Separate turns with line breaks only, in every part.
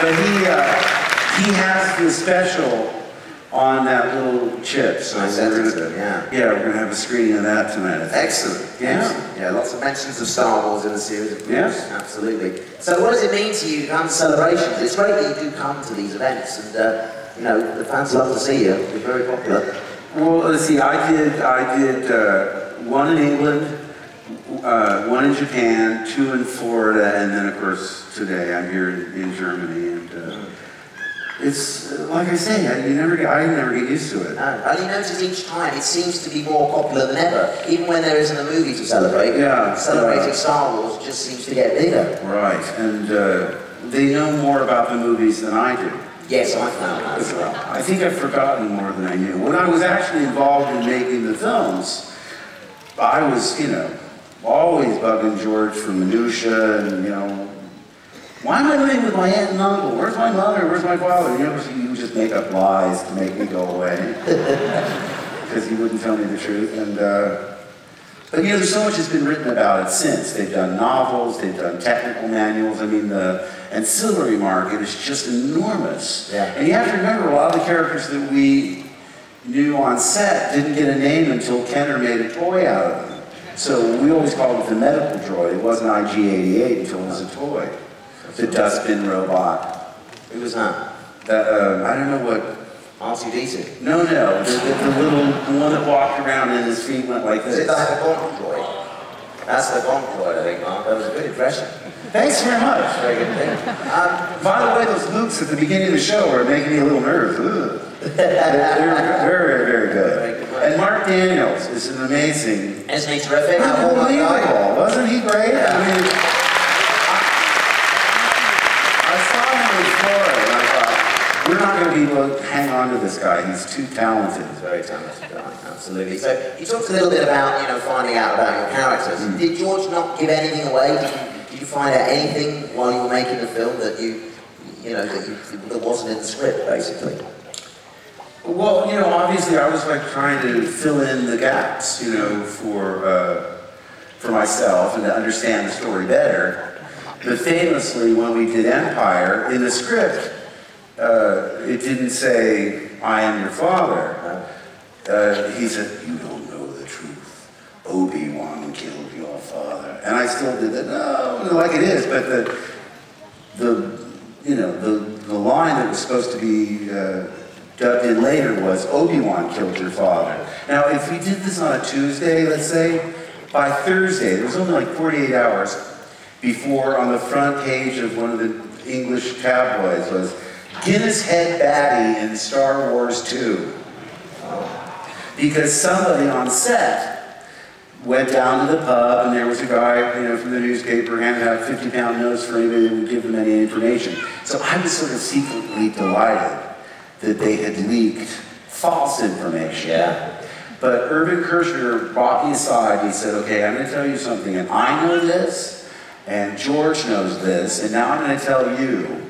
But he has the special on that little chip. So
yeah,
we're gonna have a screening of that tonight.
Excellent.
Yeah.
Excellent. Yeah, lots of mentions of Star Wars in the series, of course.
Yes.
Absolutely. So what does it mean to you to come to celebrations? It's great that you do come to these events, and you know, the fans love to see you. You're very popular.
Well, let's see, I did one in England, one in Japan, 2 in Florida, and then of course today I'm here in Germany, and it's like I say, I never get used to it.
No, only notice each time it seems to be more popular than ever, even when there isn't a movie to celebrate.
Yeah,
celebrating Star Wars just seems to get bigger.
Right, and they know more about the movies than I do.
Yes, I found that as well.
I think I've forgotten more than I knew. When I was actually involved in making the films, I was, you know, always bugging George for minutia and, you know, why am I living with my aunt and uncle? Where's my mother? Where's my father? You know, he would just make up lies to make me go away. Because he wouldn't tell me the truth. And, but you know, there's so much that's been written about it since. They've done novels, they've done technical manuals. I mean, the ancillary market is just enormous.
Yeah.
And you have to remember, a lot of the characters that we knew on set didn't get a name until Kenner made a toy out of them. So we always called it the medical droid. It wasn't IG-88 until it was a toy. The dustbin robot.
Who was that?
I don't know what.
R2-D2?
No, the little one that walked around and his feet went like this.
Is it like a bomb droid? That's the bomb droid, I think, Mark. That was a good impression.
Thanks very much.
Very good thing.
By the way, those loops at the beginning of the show are making me a little nervous. They're very, very good. And Mark Daniels is an amazing.
Isn't he terrific?
Unbelievable. Wasn't he great?
Yeah.
I mean, I saw him in Florida and I thought, we're not going to be able to hang on to this guy. He's too talented.
He's a very talented guy, absolutely. So you talked a little bit about, you know, finding out about your characters. Did George not give anything away? Did you find out anything while you were making the film that that wasn't in the script, basically?
Well, you know, obviously I was like trying to fill in the gaps, you know, for myself and to understand the story better. But famously, when we did Empire, in the script, it didn't say, "I am your father." He said, "You don't know the truth. Obi-Wan killed your father." And I still did that, no, like it is, but the line that was supposed to be dubbed in later was, "Obi-Wan killed your father." Now, if we did this on a Tuesday, let's say, by Thursday, there was only like 48 hours before on the front page of one of the English tabloids was, "Guinness head baddie in Star Wars 2. Because somebody on set went down to the pub and there was a guy, you know, from the newspaper handing out 50-pound notes for anybody that would give them any information. So I was sort of secretly delighted that they had leaked false information.
Yeah.
But Irvin Kershner brought me aside and he said, "Okay, I'm going to tell you something, and I know this, and George knows this, and now I'm going to tell you.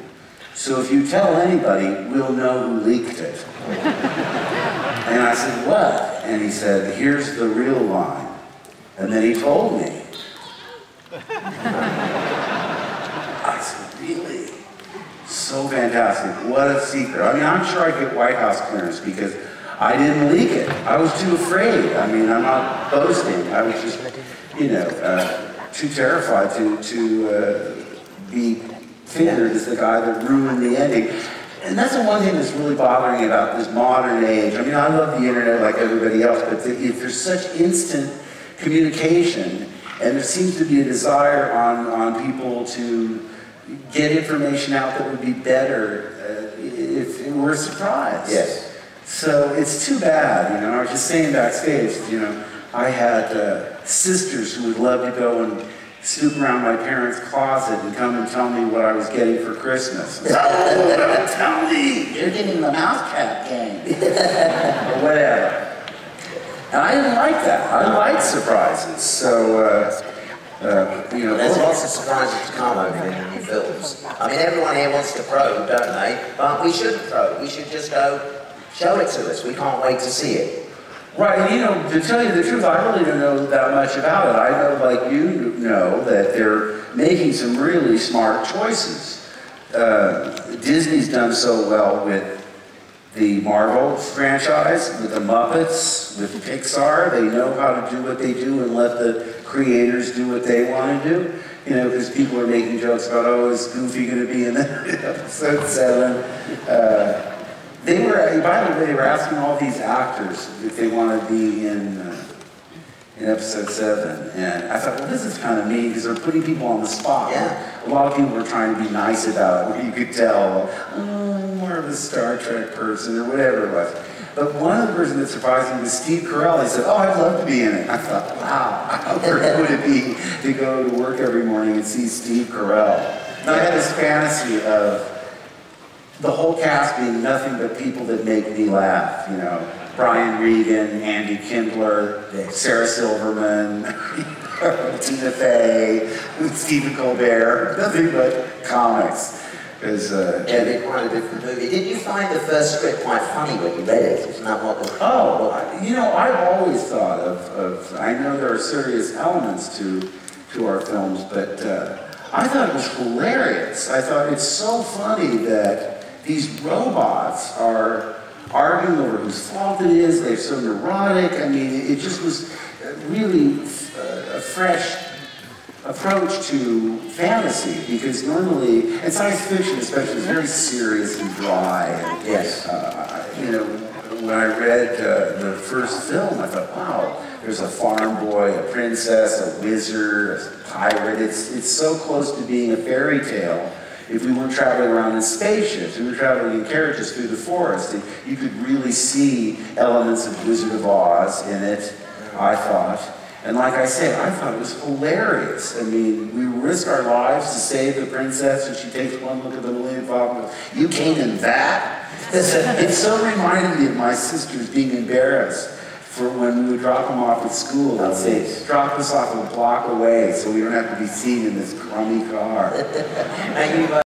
So if you tell anybody, we'll know who leaked it." And I said, "What?" And he said, "Here's the real line." And then he told me. I said, "Really? So fantastic. What a secret." I mean, I'm sure I get White House clearance because I didn't leak it. I was too afraid. I mean, I'm not boasting. I was just, you know, too terrified to be figured as the guy that ruined the ending. And that's the one thing that's really bothering me about this modern age. I mean, I love the internet like everybody else, but if there's such instant communication, and there seems to be a desire on people to get information out that would be better if it were a surprise.
Yes.
So it's too bad, you know. I was just saying backstage, you know, I had sisters who would love to go and snoop around my parents' closet and come and tell me what I was getting for Christmas. "Oh, don't tell me, you're getting the mousetrap game." Or whatever. And I didn't like that. I like surprises. So, you know.
There's lots of surprises to come over in the new films. I mean, everyone here wants to probe, don't they? But we shouldn't probe. We should just go, show it to us. We can't wait to see it.
Right, and you know, to tell you the truth, I really don't know that much about it. I know, like you know, that they're making some really smart choices. Disney's done so well with the Marvel franchise, with the Muppets, with Pixar. They know how to do what they do and let the creators do what they want to do. You know, because people are making jokes about, oh, is Goofy going to be in episode 7? They were, by the way, they were asking all these actors if they want to be in episode 7. And I thought, well, this is kind of neat because they're putting people on the spot.
Yeah.
A lot of people were trying to be nice about it, where you could tell, oh, more of a Star Trek person or whatever it was. But one of the persons that surprised me was Steve Carell. He said, oh, I'd love to be in it. I thought, wow, how great would it be to go to work every morning and see Steve Carell? And I had this fantasy of the whole cast being nothing but people that make me laugh, you know. Brian Regan, Andy Kindler, Sarah Silverman, Tina Fey, Stephen Colbert, nothing but comics.
Yeah, they're quite a different movie. Did you find the first script quite funny when you read it? Isn't that what the...
Oh, you know, I've always thought of I know there are serious elements to our films, but I thought it was hilarious. I thought it's so funny that these robots are arguing over whose fault it is. They're so neurotic. I mean, it just was really a fresh approach to fantasy, because normally, and science fiction especially, is very serious and dry. And,
yes.
You know, when I read the first film, I thought, wow, there's a farm boy, a princess, a wizard, a pirate. It's so close to being a fairy tale. If we weren't traveling around in spaceships, we were traveling in carriages through the forest, and you could really see elements of Wizard of Oz in it, I thought. And like I said, I thought it was hilarious. I mean, we risk our lives to save the princess, and she takes one look at the Millennium Falcon and goes, you came in that? It so reminded me of my sisters being embarrassed for when we would drop them off at school. They'd say, drop us off a block away so we don't have to be seen in this crummy car.